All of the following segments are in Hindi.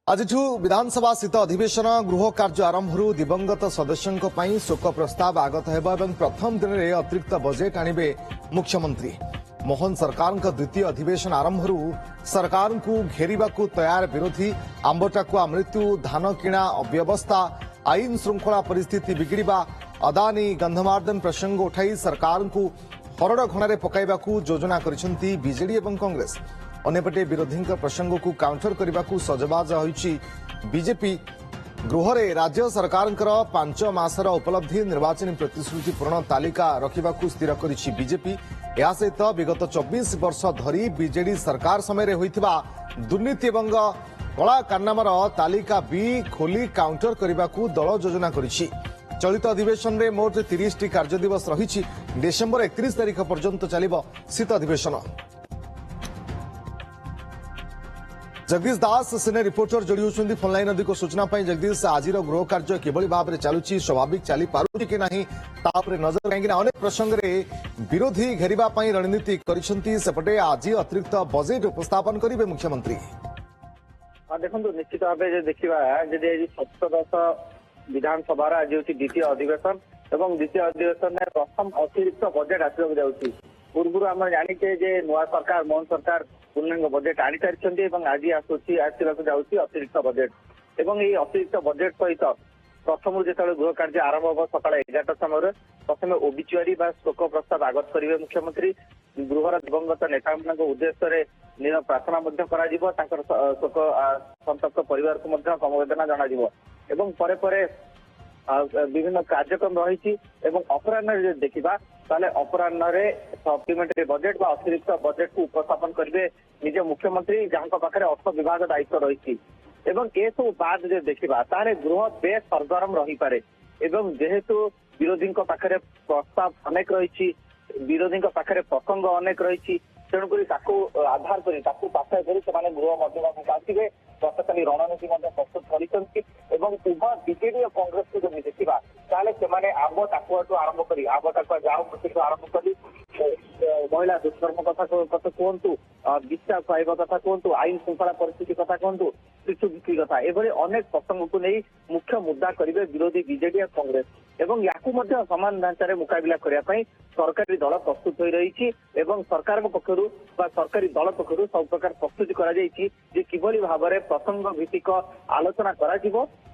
आज विधानसभा शीत अधिवेशन गृह कार्य आरंभ दिवंगत सदस्यों शोक प्रस्ताव आगत होगा और प्रथम दिन में अतिरिक्त बजेट आणवे मुख्यमंत्री मोहन सरकार द्वितीय अधिवेशन आरंभ सरकार को घेरवा तैयार विरोधी आंबटाकुआ मृत्यु धान किणा अव्यवस्था आईन श्रृंखला परिस्थिति बिगिड़ा अदानी गंधमार्दन प्रसंग उठाई सरकार को हरड़ पकाइबा योजना करिसेंती बीजेडी और कांग्रेस अन्यपटे विरोधी प्रसंग को काउंटर करने को सजबाज होईची बीजेपी गृह रे राज्य सरकार 5 मासर उपलब्धि निर्वाचन प्रतिश्रुति पूर्ण तालिका रखा स्थिर करिछि बीजेपी या सहित विगत 24 वर्ष धरी बीजेडी सरकार समय होइथिबा दुर्नीति एवं कला कारनामार तालिका भी खोली काउंटर करने को दल योजना करिछि चलित अधिवेशन में मोट 30 टी कार्य दिवस रही डिसेम्बर 31 तारिख पर्यंत चलिब शीत अधिवेशन। जगदीश दास सिने रिपोर्टर जोड़ी होती फोनलाइन अधिक सूचना जगदीश आज गृह कार्य किभली भाव में चलुची स्वाभाविक चली पारुची कि नहीं नजर कहीं अनेक प्रसंग में विरोधी घेरवा रणनीति करपटे आज अतिरिक्त बजेट उपस्थापन करेंगे मुख्यमंत्री। देखो निश्चित भाव देखा सप्तदश विधानसभा आज हूँ द्वितीय अधिवेशन और द्वितीय अधिवेशन में प्रथम अतिरिक्त बजेट आसवाक जाऊँगी पूर्व आम जाचे जे नुआ सरकार मोहन सरकार पूर्णांग बजेट आनी सारी आज आसवाक जाऊँगी अतिरिक्त बजेट और ये अतिरिक्त बजेट सहित प्रथम जो गृह कार्य आरंभ हम सका 11टा समय प्रथम ओबिचुआरी शोक प्रस्ताव आगत करेंगे मुख्यमंत्री गृहर दिवंगत नेता उद्देश्य प्रार्थना शोक संतप्त परिवार को समवेदना जन परे परे विभिन्न कार्यक्रम रही अपराह्न देखा अपराह्न सप्लीमेंटरी बजेट अतिरिक्त बजेट को उपस्थापन करेंगे निज मुख्यमंत्री जहां पाखे अर्थ विभाग दायित्व रही ए सब बाद देखा गृह बेस सरगरम रही पारे जेहेतु विरोधी पाखे प्रस्ताव अनेक रही विरोधी पाखे प्रसंग अनेक रही तेणुक आधार कर गृह मध्यम आसवे गतकाली रणनीति प्रस्तुत कर उभय बीजेडी और कांग्रेस को जब देखा से आंब टाकुआ आरंभ कर आंब टाकुआ जाओ मृत्यु आरंभ कर महिला दुष्कर्म कथा कहतु विस्तार पाइबा कथा कहतु आईन श्रृंखला परिस्थिति कथा कहतु शिशु बिक्री कथा एभली अनेक प्रसंग को नहीं मुख्य मुद्दा करेंगे विरोधी बीजेडी और कांग्रेस एवं या समान ढांचार मुकाबला करने सरकारी दल प्रस्तुत हो रही सरकार पक्षर सरकारी दल पक्षर सब प्रकार प्रस्तुति किभली भाव में प्रसंग भित्तिक आलोचना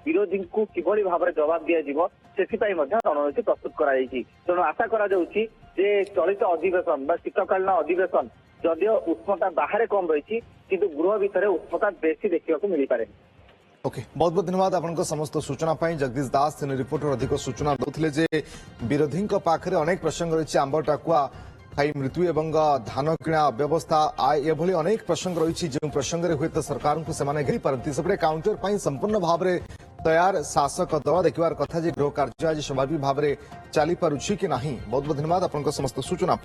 विरोधी को किभली भाव में जवाब दिया रणनीति प्रस्तुत तेणु आशा करा चलित अधिवेशन शीतकालीन अधिवेशन जदियो उष्णता बाहर कम रही किंतु गृह भितर उष्णता बेसी देखा मिल पारे। ओके बहुत बहुत धन्यवाद आपन समस्त सूचना जगदीश दास रिपोर्टर अधिक सूचना दौले जे विरोधी पाखे अनेक प्रसंग रही आंब टाकुआ खाई मृत्यु एवं धान किणा अव्यवस्था एभली अनेक प्रसंग रही जो प्रसंग में हुए तो सरकार को से घेरी पारती सेपटे काउंटर पर संपूर्ण भाव में तैयार शासक दल देखबार कथा गृह कार्य आज स्वाभाविक भाव में चली पारुछि कि नहीं। बहुत बहुत धन्यवाद आपन समस्त सूचना।